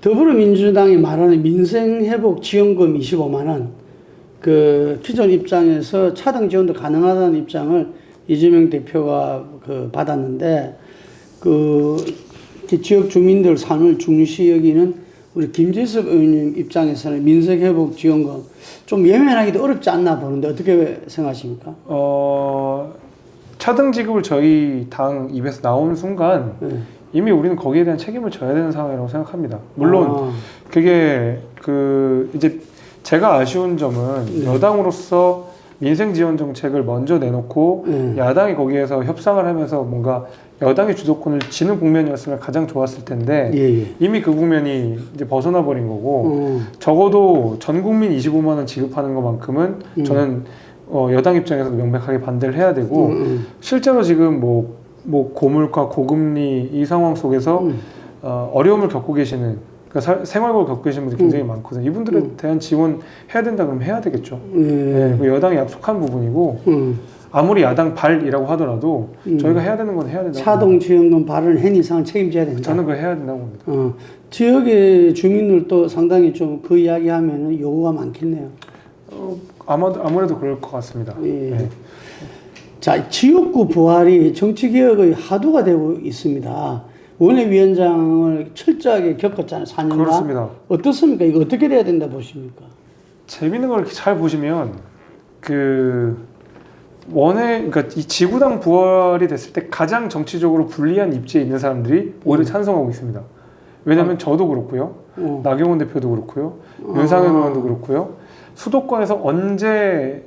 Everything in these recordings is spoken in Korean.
더불어민주당이 말하는 민생회복지원금 25만 원, 그 기존 입장에서 차등 지원도 가능하다는 입장을 이재명 대표가 받았는데, 지역 주민들 삶을 중시 여기는 우리 김재섭 의원님 입장에서는 민생회복지원금 좀 예면하기도 어렵지 않나 보는데 어떻게 생각하십니까? 차등 지급을 저희 당 입에서 나오는 순간 이미 우리는 거기에 대한 책임을 져야 되는 상황이라고 생각합니다. 물론 그게 이제 제가 아쉬운 점은 여당으로서 민생 지원 정책을 먼저 내놓고 야당이 거기에서 협상을 하면서 뭔가 여당의 주도권을 지는 국면이었으면 가장 좋았을 텐데 이미 그 국면이 이제 벗어나 버린 거고 적어도 전 국민 25만 원 지급하는 것만큼은 저는 여당 입장에서도 명백하게 반대를 해야 되고 실제로 지금 뭐 고물가 고금리 이 상황 속에서 어려움을 겪고 계시는 생활고를 겪고 계신 분들이 굉장히 많거든요. 이분들에 대한 지원 해야 된다 그러면 해야 되겠죠. 네, 여당이 약속한 부분이고 아무리 야당 발이라고 하더라도 저희가 해야 되는 건 해야 된다고 차등 지원금 발언을 한 이상은 책임져야 된다. 저는 그거 해야 된다고 봅니다. 지역의 주민들도 상당히 좀 그 이야기하면 요구가 많겠네요. 아무래도 그럴 것 같습니다. 네. 자, 지역구 부활이 정치개혁의 하도가 되고 있습니다. 원외위원장을 철저하게 겪었잖아요. 4년간. 그렇습니다. 어떻습니까? 이거 어떻게 돼야 된다 보십니까? 재밌는 걸 이렇게 잘 보시면 그러니까 이 지구당 부활이 됐을 때 가장 정치적으로 불리한 입지에 있는 사람들이 오히려 찬성하고 있습니다. 왜냐하면 저도 그렇고요, 나경원 대표도 그렇고요, 윤상현 의원도 그렇고요, 수도권에서 언제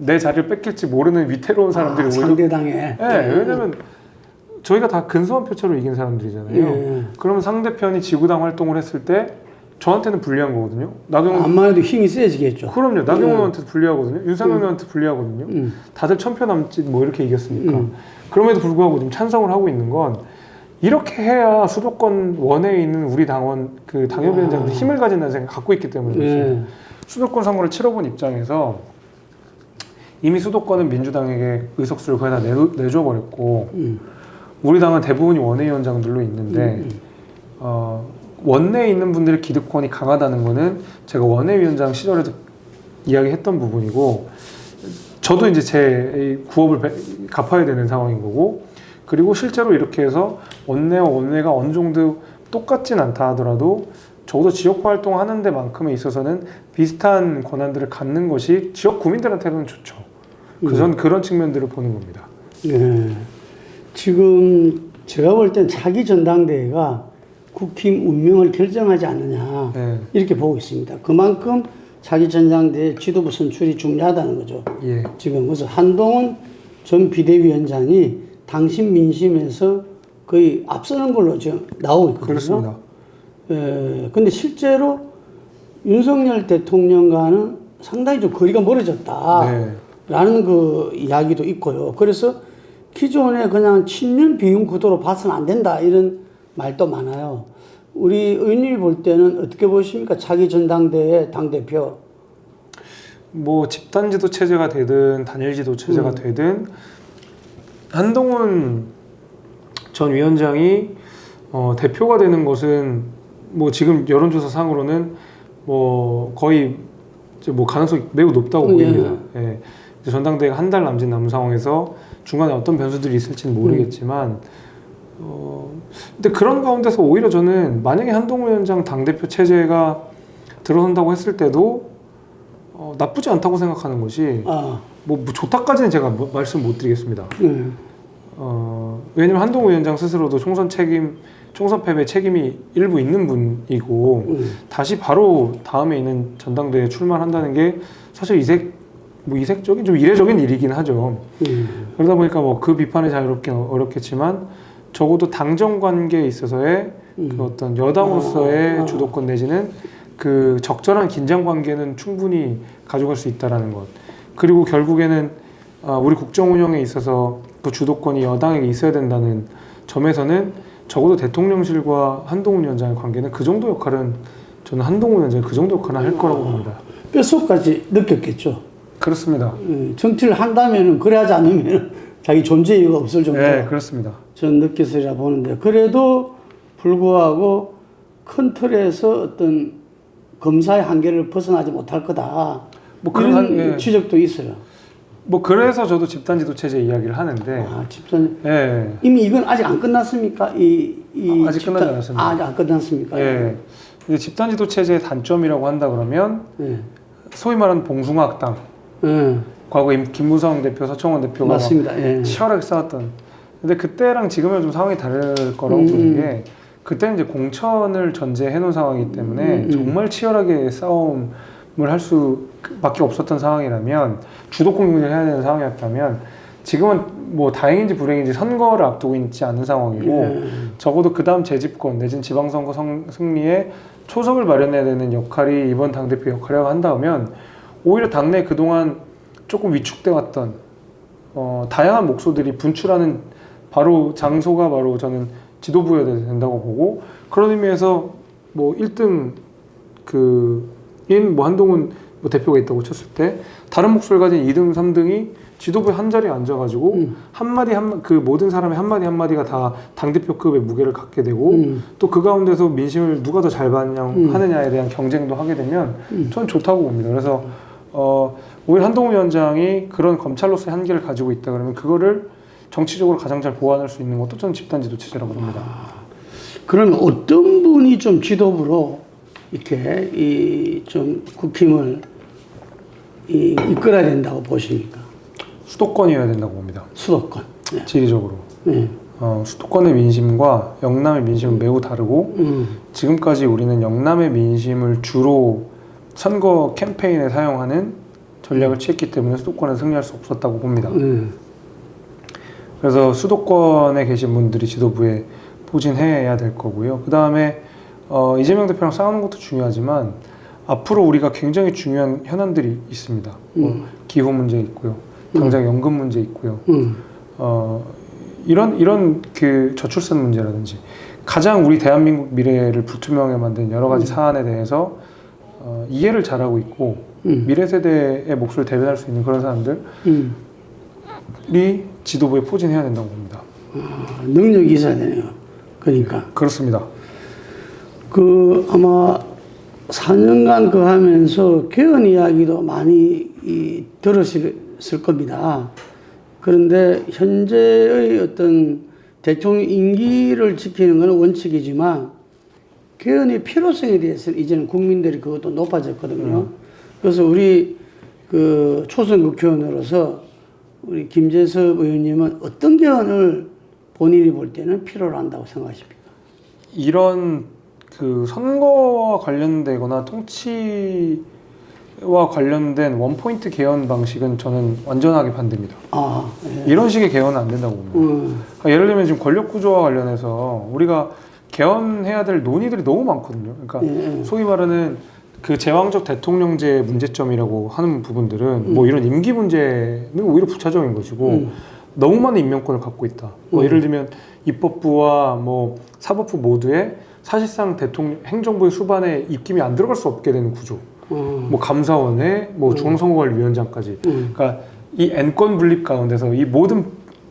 내 자리를 뺏길지 모르는 위태로운 사람들이 오히려 상대당에. 네, 왜냐면 저희가 다 근소한 표차로 이긴 사람들이잖아요. 그러면 상대편이 지구당 활동을 했을 때 저한테는 불리한 거거든요. 안만 해도 힘이 세지겠죠. 그럼요. 나경원 의원한테 불리하거든요. 윤상현 의원한테 불리하거든요. 다들 1000표 남짓 뭐 이렇게 이겼으니까. 그럼에도 불구하고 지금 찬성을 하고 있는 건 이렇게 해야 수도권 원내에 있는 우리 당원 당협위원장들이 힘을 가진다는 생각을 갖고 있기 때문에 그렇습니다. 수도권 선거를 치러본 입장에서 이미 수도권은 민주당에게 의석수를 거의 다 내줘버렸고 우리 당은 대부분이 원내위원장들로 있는데 원내에 있는 분들의 기득권이 강하다는 거는 제가 원내위원장 시절에도 이야기했던 부분이고 저도 이제 제 구업을 갚아야 되는 상황인 거고 그리고 실제로 이렇게 해서 원내와 원내가 어느 정도 똑같진 않다 하더라도 적어도 지역 활동하는 데만큼에 있어서는 비슷한 권한들을 갖는 것이 지역 구민들한테는 좋죠. 저는 그런 측면들을 보는 겁니다. 네. 지금 제가 볼 땐 차기 전당대회가 국힘 운명을 결정하지 않느냐 이렇게 보고 있습니다. 그만큼 차기 전당대회 지도부 선출이 중요하다는 거죠. 지금 그래서 한동훈 전 비대위원장이 당신 민심에서 거의 앞서는 걸로 지금 나오고 있거든요. 그렇습니다. 근데 실제로 윤석열 대통령과는 상당히 좀 거리가 멀어졌다. 라는 그 이야기도 있고요. 그래서 기존에 그냥 친윤 비윤 구도로 봐서는 안 된다 이런 말도 많아요. 우리 의원님이 볼 때는 어떻게 보십니까? 차기 전당대회 당대표. 뭐 집단지도 체제가 되든 단일지도 체제가 되든 한동훈 전 위원장이 대표가 되는 것은 뭐 지금 여론조사 상으로는 뭐 거의 뭐 가능성이 매우 높다고 보입니다. 전당대회가 한 달 남짓 남은 상황에서 중간에 어떤 변수들이 있을지는 모르겠지만 근데 그런 가운데서 오히려 저는 만약에 한동훈 위원장 당대표 체제가 들어선다고 했을 때도 나쁘지 않다고 생각하는 것이 뭐 좋다까지는 제가 말씀 못 드리겠습니다. 왜냐면 한동훈 위원장 스스로도 총선 패배 책임이 일부 있는 분이고 다시 바로 다음에 있는 전당대회에 출마한다는 게 사실 이색적인 좀 이례적인 일이긴 하죠. 그러다 보니까 뭐 그 비판에 자유롭긴 어렵겠지만 적어도 당정 관계에 있어서의 그 어떤 여당으로서의 주도권 내지는 그 적절한 긴장 관계는 충분히 가져갈 수 있다라는 것. 그리고 결국에는 우리 국정 운영에 있어서 그 주도권이 여당에게 있어야 된다는 점에서는 적어도 대통령실과 한동훈 위원장의 관계는 그 정도 역할은 저는 한동훈 위원장이 그 정도 역할을 할 거라고 봅니다. 뼛속까지 느꼈겠죠. 그렇습니다. 정치를 한다면은 그래 하지 않으면 자기 존재 이유가 없을 정도로 네, 그렇습니다. 저는 느꼈으리라 보는데 그래도 불구하고 큰 틀에서 어떤 검사의 한계를 벗어나지 못할 거다. 뭐 이런 예. 지적도 있어요. 뭐 그래서 저도 집단지도 체제 이야기를 하는데. 집단. 예. 이미 이건 아직 안 끝났습니까? 아직 끝나지 않았습니다. 아직 안 끝났습니까? 예. 이제 집단지도 체제의 단점이라고 한다 그러면 소위 말하는 봉숭아학당. 과거 김무성 대표, 서청원 대표가 맞습니다. 치열하게 싸웠던. 근데 그때랑 지금은 좀 상황이 다를 거라고 보는 게 그때는 이제 공천을 전제해 놓은 상황이기 때문에 정말 치열하게 싸움을 할 수밖에 없었던 상황이라면 주도권 경쟁을 해야 되는 상황이었다면 지금은 뭐 다행인지 불행인지 선거를 앞두고 있지 않은 상황이고 적어도 그 다음 재집권 내지는 지방선거 승리에 초석을 마련해야 되는 역할이 이번 당대표 역할이라고 한다면 오히려 당내 그동안 조금 위축돼 왔던 다양한 목소들이 분출하는 바로 장소가 바로 저는 지도부여야 된다고 보고 그런 의미에서 뭐 1등 뭐 한동훈 뭐 대표가 있다고 쳤을 때 다른 목소리를 가진 2등, 3등이 지도부에 한 자리에 앉아가지고 그 모든 사람의 한마디가 다 당대표급의 무게를 갖게 되고 또 그 가운데서 민심을 누가 더 잘 반영하느냐에 대한 경쟁도 하게 되면 저는 좋다고 봅니다. 그래서 오히려 한동훈 위원장이 그런 검찰로서의 한계를 가지고 있다 그러면 그거를 정치적으로 가장 잘 보완할 수 있는 것도 저는 집단지도 체제라고 봅니다. 그러면 어떤 분이 좀 지도부로 이렇게 좀 국힘을 이끌어야 된다고 보십니까? 수도권이어야 된다고 봅니다. 수도권. 지리적으로. 수도권의 민심과 영남의 민심은 매우 다르고 지금까지 우리는 영남의 민심을 주로 선거 캠페인에 사용하는 전략을 취했기 때문에 수도권에 승리할 수 없었다고 봅니다. 그래서 수도권에 계신 분들이 지도부에 포진해야 될 거고요. 그 다음에 이재명 대표랑 싸우는 것도 중요하지만 앞으로 우리가 굉장히 중요한 현안들이 있습니다. 기후 문제 있고요. 당장 연금 문제 있고요. 이런 그 저출산 문제라든지 가장 우리 대한민국 미래를 불투명하게 만든 여러 가지 사안에 대해서 이해를 잘하고 있고 미래 세대의 목소리를 대변할 수 있는 그런 사람들이 지도부에 포진해야 된다고 봅니다. 능력이 있어야 되네요. 그러니까. 그렇습니다. 아마 4년간 하면서 개헌 이야기도 많이 들으셨을 겁니다. 그런데 현재의 어떤 대통령 임기를 지키는 것은 원칙이지만 개헌의 필요성에 대해서는 이제는 국민들이 그것도 높아졌거든요. 그래서 우리 초선 국회의원으로서 우리 김재섭 의원님은 어떤 개헌을 본인이 볼 때는 필요로 한다고 생각하십니까? 이런 선거와 관련되거나 통치와 관련된 원포인트 개헌 방식은 저는 완전하게 반대입니다. 이런 식의 개헌은 안 된다고 봅니다. 그러니까 예를 들면 지금 권력구조와 관련해서 우리가 개헌해야 될 논의들이 너무 많거든요. 그러니까 소위 말하는 그 제왕적 대통령제의 문제점이라고 하는 부분들은 뭐 이런 임기 문제는 오히려 부차적인 것이고 너무 많은 임명권을 갖고 있다. 뭐 예를 들면 입법부와 뭐 사법부 모두에 사실상 행정부의 수반에 입김이 안 들어갈 수 없게 되는 구조. 뭐 감사원에 뭐 중앙선거관리위원장까지. 그러니까 이 N권 분립 가운데서 이 모든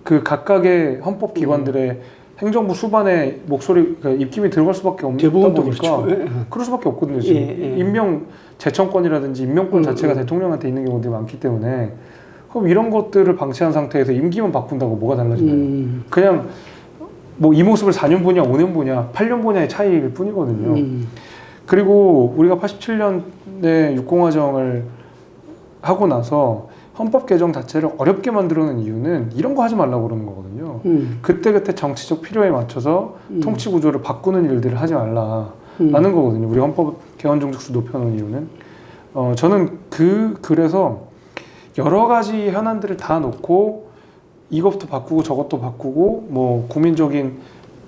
그 각각의 헌법 기관들의 행정부 수반에 그러니까 입김이 들어갈 수밖에 없는 거다 보니까 그럴 수밖에 없거든요. 지금 임명 제청권이라든지 임명권 자체가 대통령한테 있는 경우들이 많기 때문에 그럼 이런 것들을 방치한 상태에서 임기만 바꾼다고 뭐가 달라지나요? 그냥 뭐 이 모습을 4년 보냐 5년 보냐 8년 보냐의 차이일 뿐이거든요. 그리고 우리가 87년에 육공화정을 하고 나서 헌법 개정 자체를 어렵게 만들어놓은 이유는 이런 거 하지 말라고 그러는 거거든요. 그때그때 정치적 필요에 맞춰서 통치 구조를 바꾸는 일들을 하지 말라라는 거거든요. 우리 헌법 개헌 정족수 높여놓은 이유는 저는 그래서 여러 가지 현안들을 다 놓고 이것도 바꾸고 저것도 바꾸고 뭐 국민적인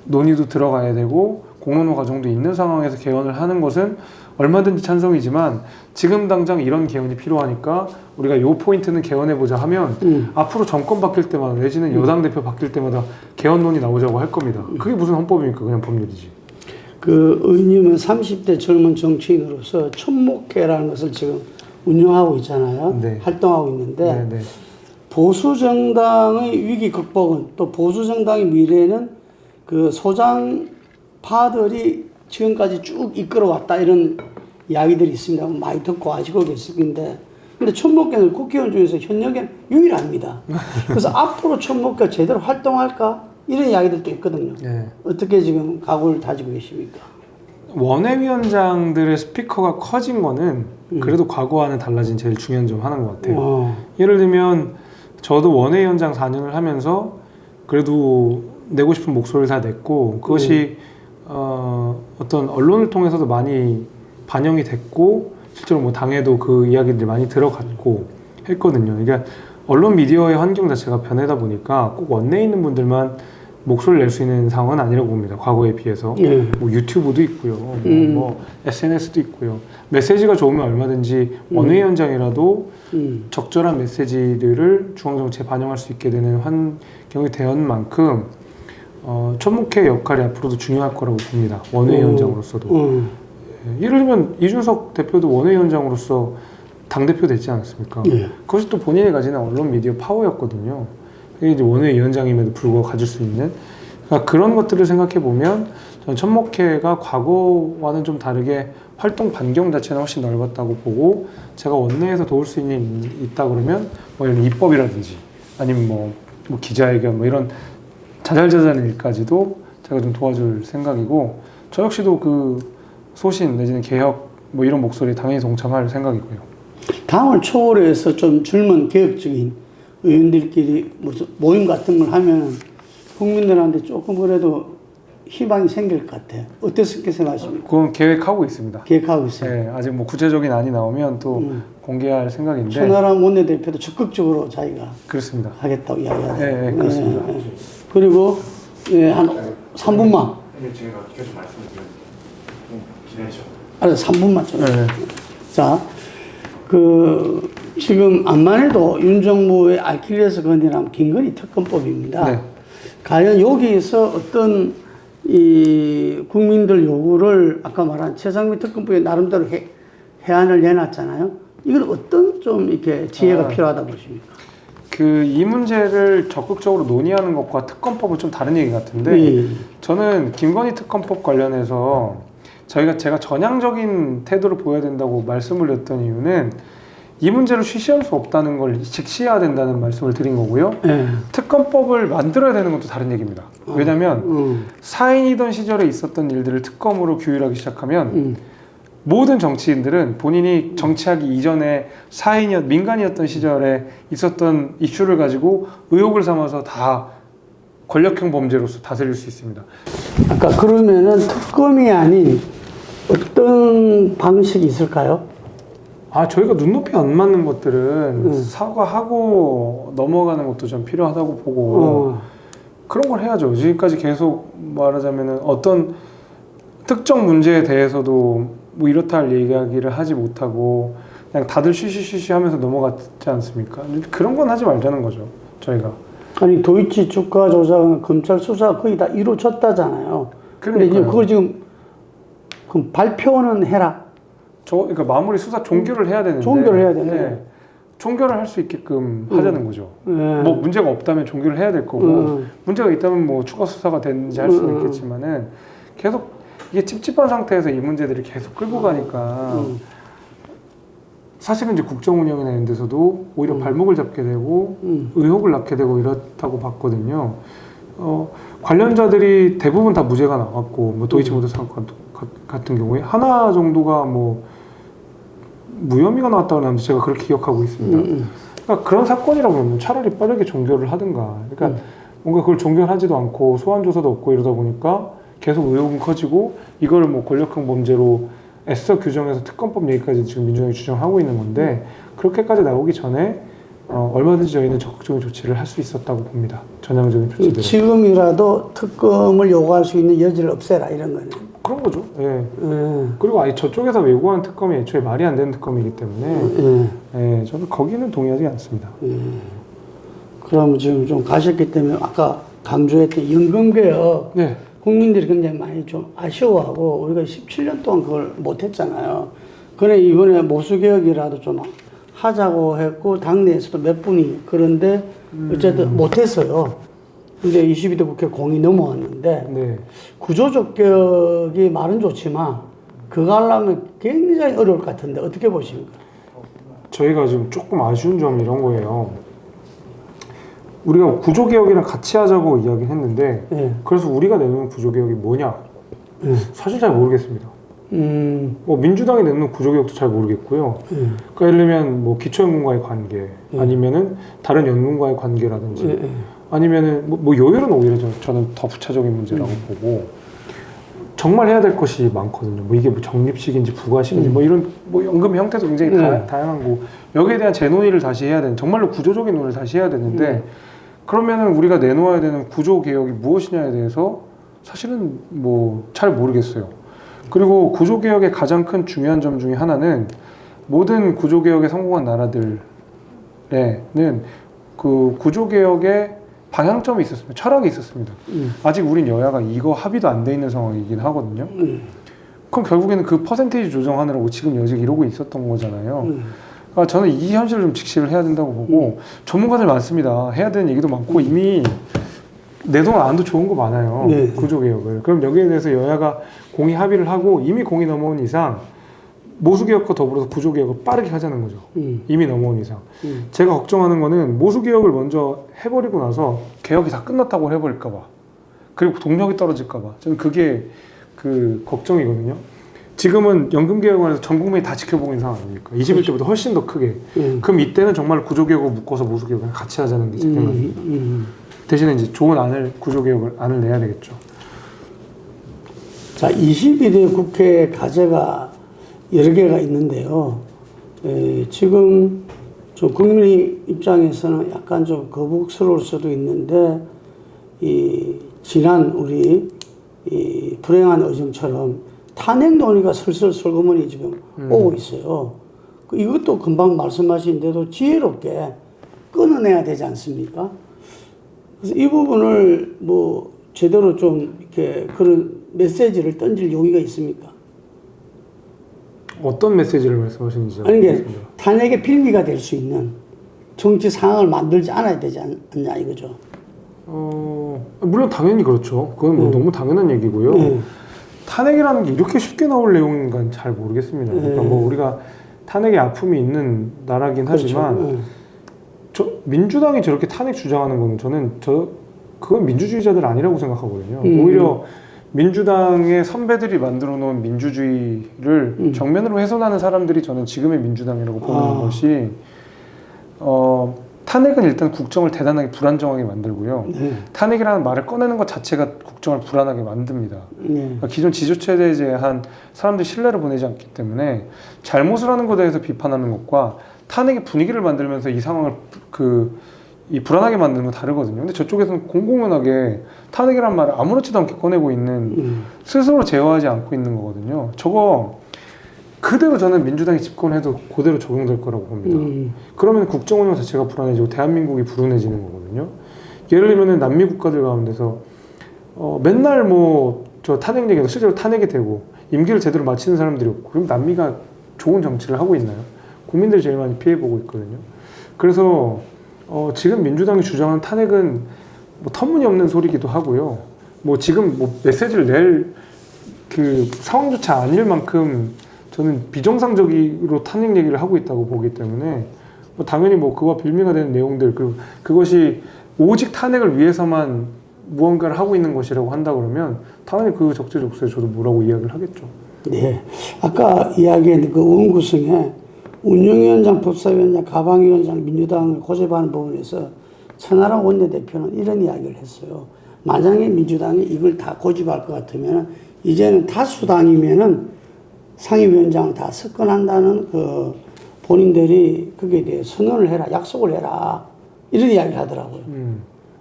논의도 들어가야 되고 공론화 과정도 있는 상황에서 개헌을 하는 것은 얼마든지 찬성이지만 지금 당장 이런 개헌이 필요하니까 우리가 요 포인트는 개헌해보자 하면 앞으로 정권 바뀔 때마다 내지는 여당 대표 바뀔 때마다 개헌론이 나오자고 할 겁니다. 그게 무슨 헌법입니까? 그냥 법률이지. 의원님은 30대 젊은 정치인으로서 천목회라는 것을 지금 운영하고 있잖아요. 네. 활동하고 있는데 네. 보수정당의 위기 극복은 또 보수정당의 미래는 그 소장파들이 지금까지 쭉 이끌어왔다 이런 이야기들이 있습니다. 많이 듣고 아시고 계실 텐데, 근데 천목계는 국회의원 중에서 현역에 유일합니다. 그래서 앞으로 천목계 제대로 활동할까 이런 이야기들도 있거든요. 네. 어떻게 지금 각오를 다지고 계십니까? 원외위원장들의 스피커가 커진 거는 그래도 과거와는 달라진 제일 중요한 점 하나인 것 같아요. 예를 들면 저도 원외위원장 4년을 하면서 그래도 내고 싶은 목소리를 다 냈고, 그것이 어떤 언론을 통해서도 많이 반영이 됐고, 실제로 뭐 당에도 그 이야기들이 많이 들어갔고 했거든요. 그러니까 언론 미디어의 환경 자체가 변하다 보니까 꼭 원내에 있는 분들만 목소리를 낼 수 있는 상황은 아니라고 봅니다. 과거에 비해서. 뭐 유튜브도 있고요. 뭐 SNS도 있고요. 메시지가 좋으면 얼마든지 원외위원장이라도 적절한 메시지들을 중앙정치에 반영할 수 있게 되는 환경이 되는 만큼 천목회 역할이 앞으로도 중요할 거라고 봅니다. 원외위원장으로서도. 예를 들면 이준석 대표도 원외위원장으로서 당대표 됐지 않았습니까? 그것이 또 본인이 가지는 언론 미디어 파워였거든요. 이게 이제 원외위원장임에도 불구하고 가질 수 있는, 그러니까 그런 것들을 생각해 보면 저는 천목회가 과거와는 좀 다르게 활동 반경 자체는 훨씬 넓었다고 보고, 제가 원내에서 도울 수 있는 있다 그러면 뭐 이런 입법이라든지 아니면 뭐 기자회견 뭐 이런 자잘자잘한 일까지도 제가 좀 도와줄 생각이고, 저 역시도 그 소신 내지는 개혁 뭐 이런 목소리에 당연히 동참할 생각이고요. 당을 초월해서 좀 젊은 개혁적인 의원들끼리 무슨 모임 같은 걸 하면 국민들한테 조금 그래도 희망이 생길 것 같아요. 어떻게 생각하십니까? 그건 계획하고 있습니다. 계획하고 있어요. 네, 아직 뭐 구체적인 안이 나오면 또 공개할 생각인데. 천하람 원내대표도 적극적으로 자기가 그렇습니다. 하겠다고 이야기하네요. 네, 그렇습니다. 그리고 한 3분만. 제가 계속 말씀드렸는데 좀 기다리죠. 알았어, 3분만 좀. 네. 자, 지금 암만 해도 윤 정부의 아킬레스 건이라면 김건희 특검법입니다. 네. 과연 여기에서 어떤 이 국민들 요구를 아까 말한 최상미 특검법에 나름대로 해안을 내놨잖아요. 이건 어떤 좀 이렇게 지혜가 필요하다 보십니까? 이 문제를 적극적으로 논의하는 것과 특검법은 좀 다른 얘기 같은데, 저는 김건희 특검법 관련해서 제가 전향적인 태도를 보여야 된다고 말씀을 드렸던 이유는 이 문제를 쉬쉬할 수 없다는 걸 직시해야 된다는 말씀을 드린 거고요. 특검법을 만들어야 되는 것도 다른 얘기입니다. 왜냐하면 사인이던 시절에 있었던 일들을 특검으로 규율하기 시작하면 모든 정치인들은 본인이 정치하기 이전에 민간이었던 시절에 있었던 이슈를 가지고 의혹을 삼아서 다 권력형 범죄로서 다스릴 수 있습니다. 아까 그러면은 특검이 아닌 어떤 방식이 있을까요? 저희가 눈높이 안 맞는 것들은 사과하고 넘어가는 것도 좀 필요하다고 보고 그런 걸 해야죠. 지금까지 계속 말하자면은 어떤 특정 문제에 대해서도 뭐 이렇다 할 이야기를 하지 못하고 그냥 다들 쉬쉬쉬쉬 하면서 넘어갔지 않습니까? 그런 건 하지 말자는 거죠, 저희가. 아니, 도이치 주가 조작은 검찰 수사 거의 다 이루어졌다잖아요. 근데 이제 그걸 지금 그럼 발표는 해라. 그러니까 마무리 수사 종결을 해야 되는데. 종결을 해야 되는데. 네. 종결을 할 수 있게끔 하자는 거죠. 뭐 문제가 없다면 종결을 해야 될 거고, 문제가 있다면 뭐 추가 수사가 되는지 할 수는 있겠지만은 계속 이게 찝찝한 상태에서 이 문제들이 계속 끌고 가니까 사실은 이제 국정 운영이나 이런 데서도 오히려 발목을 잡게 되고 의혹을 낳게 되고 이렇다고 봤거든요. 관련자들이 대부분 다 무죄가 나왔고, 뭐 도이치모터스 같은 경우에 하나 정도가 뭐 무혐의가 나왔다고 하는데 제가 그렇게 기억하고 있습니다. 그러니까 그런 사건이라면 차라리 빠르게 종결을 하든가. 그러니까 뭔가 그걸 종결하지도 않고 소환 조사도 없고 이러다 보니까 계속 의혹은 커지고, 이거를 뭐 권력형 범죄로 애써 규정해서 특검법 얘기까지 지금 민주당이 주장하고 있는 건데, 그렇게까지 나오기 전에 얼마든지 저희는 적극적인 조치를 할 수 있었다고 봅니다. 전향적인 조치들. 지금이라도 특검을 요구할 수 있는 여지를 없애라, 이런 거는. 그런 거죠. 예. 그리고 저쪽에서 요구하는 특검이 애초에 말이 안 되는 특검이기 때문에 저는 거기는 동의하지 않습니다. 그럼 지금 좀 가셨기 때문에 아까 강조했던 연금개혁, 국민들이 굉장히 많이 좀 아쉬워하고, 우리가 17년 동안 그걸 못했잖아요. 그래 이번에 모수개혁이라도 좀 하자고 했고, 당내에서도 몇 분이 그런데 어쨌든 못했어요. 근데 22대 국회 공이 넘어왔는데 네. 구조적 개혁이 말은 좋지만 그거 하려면 굉장히 어려울 것 같은데 어떻게 보십니까? 저희가 지금 조금 아쉬운 점이 이런 거예요. 우리가 구조개혁이랑 같이 하자고 이야기했는데 네. 그래서 우리가 내놓은 구조개혁이 뭐냐? 사실 잘 모르겠습니다. 뭐 민주당이 내놓는 구조개혁도 잘 모르겠고요. 그러니까 예를 들면 뭐 기초연금과의 관계, 아니면은 다른 연금과의 관계라든지, 아니면은 뭐 요율은 오히려 저는 더 부차적인 문제라고 보고 정말 해야 될 것이 많거든요. 뭐 이게 뭐 적립식인지 부가식인지 뭐 이런 뭐 연금 형태도 굉장히 다양한 거 여기에 대한 재논의를 다시 해야 되는 정말로 구조적인 논의를 다시 해야 되는데 그러면은 우리가 내놓아야 되는 구조개혁이 무엇이냐에 대해서 사실은 뭐 잘 모르겠어요. 그리고 구조개혁의 가장 큰 중요한 점 중에 하나는 모든 구조개혁에 성공한 나라들에는 그 구조개혁의 방향점이 있었습니다. 철학이 있었습니다. 아직 우린 여야가 이거 합의도 안 돼 있는 상황이긴 하거든요. 그럼 결국에는 그 퍼센테이지 조정하느라고 지금 여직 이러고 있었던 거잖아요. 그러니까 저는 이 현실을 좀 직시를 해야 된다고 보고 전문가들 많습니다. 해야 되는 얘기도 많고 이미 내동안 안도 좋은 거 많아요. 네. 구조개혁을. 그럼 여기에 대해서 여야가 공의 합의를 하고 이미 공이 넘어온 이상 모수개혁과 더불어서 구조개혁을 빠르게 하자는 거죠. 이미 넘어온 이상. 제가 걱정하는 거는 모수개혁을 먼저 해버리고 나서 개혁이 다 끝났다고 해버릴까 봐. 그리고 동력이 떨어질까 봐. 저는 그게 그 걱정이거든요. 지금은 연금개혁을 해서 전 국민이 다 지켜보고 있는 상황 아닙니까? 21대보다 훨씬 더 크게. 그럼 이때는 정말 구조개혁을 묶어서 모수개혁을 같이 하자는 게 제 생각입니다. 대신에 이제 좋은 구조개혁을 안을 내야 되겠죠. 자, 22대 국회 과제가 여러 개가 있는데요. 지금 좀 국민 입장에서는 약간 좀 거북스러울 수도 있는데, 지난 우리 불행한 의정처럼 탄핵 논의가 슬슬 설거머니 지금 오고 있어요. 이것도 금방 말씀하신 대로 지혜롭게 끊어내야 되지 않습니까? 그래서 이 부분을 뭐 제대로 좀 이렇게 그런 메시지를 던질 용의가 있습니까? 어떤 메시지를 말씀하시는지 아니, 이게 탄핵의 빌미가 될 수 있는 정치 상황을 만들지 않아야 되지 않냐 이거죠. 물론 당연히 그렇죠. 그건 뭐 너무 당연한 얘기고요. 탄핵이라는 게 이렇게 쉽게 나올 내용인가는 잘 모르겠습니다. 그러니까 뭐 우리가 탄핵의 아픔이 있는 나라긴 하지만 그렇죠. 민주당이 저렇게 탄핵 주장하는 거는 그건 민주주의자들 아니라고 생각하거든요. 오히려 민주당의 선배들이 만들어 놓은 민주주의를 정면으로 훼손하는 사람들이 저는 지금의 민주당이라고 보는 것이 탄핵은 일단 국정을 대단하게 불안정하게 만들고요. 탄핵이라는 말을 꺼내는 것 자체가 국정을 불안하게 만듭니다. 그러니까 기존 지조체제에 대한 사람들이 신뢰를 보내지 않기 때문에 잘못을 하는 것에 대해서 비판하는 것과 탄핵의 분위기를 만들면서 이 상황을 이 불안하게 만드는 건 다르거든요. 근데 저쪽에서는 공공연하게 탄핵이란 말을 아무렇지도 않게 꺼내고 있는 스스로 제어하지 않고 있는 거거든요. 저거 그대로 저는 민주당이 집권해도 그대로 적용될 거라고 봅니다. 그러면 국정 운영 자체가 불안해지고 대한민국이 불운해지는 거거든요. 예를 들면 남미 국가들 가운데서 맨날 뭐 저 탄핵 얘기도 실제로 탄핵이 되고 임기를 제대로 마치는 사람들이 없고 그럼 남미가 좋은 정치를 하고 있나요? 국민들이 제일 많이 피해보고 있거든요. 그래서 지금 민주당이 주장하는 탄핵은 뭐 터무니없는 소리기도 하고요. 뭐 지금 뭐 메시지를 낼 그 상황조차 아닐 만큼 저는 비정상적으로 탄핵 얘기를 하고 있다고 보기 때문에 뭐 당연히 뭐 그와 빌미가 되는 내용들 그것이 오직 탄핵을 위해서만 무언가를 하고 있는 것이라고 한다 그러면 당연히 그 적재적소에 저도 뭐라고 이야기를 하겠죠. 네, 아까 이야기한 그 의원 구성에 운영위원장, 법사위원장, 가방위원장, 민주당을 고집하는 부분에서 천하람 원내대표는 이런 이야기를 했어요. 만약에 민주당이 이걸 다 고집할 것 같으면 이제는 다수당이면은 상임위원장을 다 석권한다는 그 본인들이 거기에 대해 선언을 해라, 약속을 해라 이런 이야기를 하더라고요.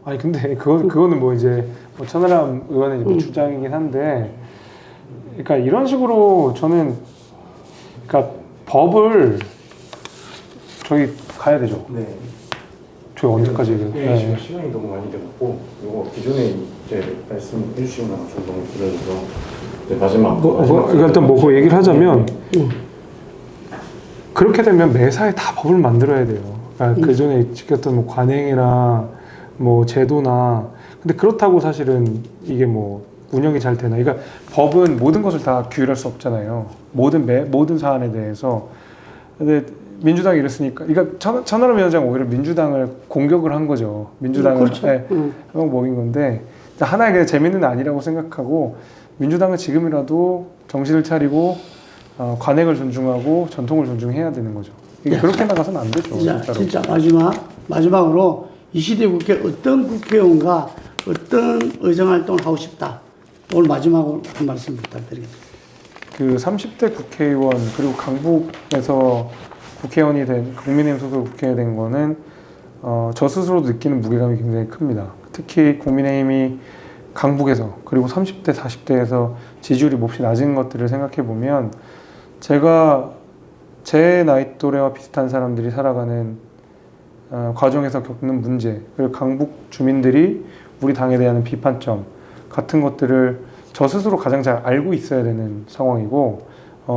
아니 근데 그거는 뭐 이제 뭐 천하람 의원의 뭐 주장이긴 한데, 그러니까 이런 식으로 저는 그러니까 법을 저희 가야 되죠. 네. 저희 언제까지 얘기해요? 네, 지금 시간이 너무 많이 돼갖고 이거 기존에 이제 말씀해 주시고 나서 좀 너무 길어져서 마지막 일단 뭐 그 얘기를 하자면 그렇게 되면 매사에 다 법을 만들어야 돼요. 그러니까 그 전에 지켰던 뭐 관행이나 뭐 제도나 근데 그렇다고 사실은 이게 뭐 운영이 잘 되나? 그러니까 법은 모든 것을 다 규율할 수 없잖아요. 모든 사안에 대해서. 근데 민주당이 이랬으니까, 그러니까 천하람 위원장 오히려 민주당을 공격을 한 거죠. 민주당을 그렇죠. 한번 먹인 건데 하나의 그냥 재밌는 아니라고 생각하고 민주당은 지금이라도 정신을 차리고 관행을 존중하고 전통을 존중해야 되는 거죠. 이게 그렇게 나가서는 안 되죠. 진짜 마지막으로 이 시대 국회 어떤 국회의원과 어떤 의정활동을 하고 싶다. 오늘 마지막으로 한 말씀 부탁드립니다. 그 30대 국회의원 그리고 강북에서 국회의원이 된 국민의힘 소속 국회의원이 된 거는 저 스스로도 느끼는 무게감이 굉장히 큽니다. 특히 국민의힘이 강북에서 그리고 30대, 40대에서 지지율이 몹시 낮은 것들을 생각해 보면 제가 제 나이 또래와 비슷한 사람들이 살아가는 과정에서 겪는 문제 그리고 강북 주민들이 우리 당에 대한 비판점 같은 것들을 저 스스로 가장 잘 알고 있어야 되는 상황이고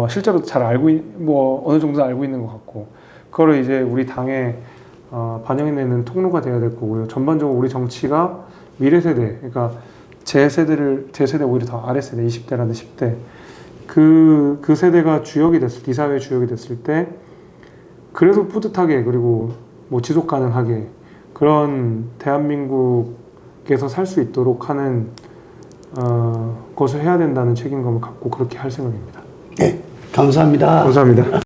실제로 잘 어느 정도 알고 있는 것 같고 그거를 이제 우리 당에 반영해내는 통로가 돼야 될 거고요. 전반적으로 우리 정치가 미래 세대, 그러니까 제 세대 오히려 더 아래 세대, 20대라든 10대 그 세대가 주역이 됐을 때, 이 사회의 주역이 됐을 때 그래도 뿌듯하게 그리고 뭐 지속 가능하게 그런 대한민국에서 살 수 있도록 하는 것을 해야 된다는 책임감을 갖고 그렇게 할 생각입니다. 네, 감사합니다. 감사합니다.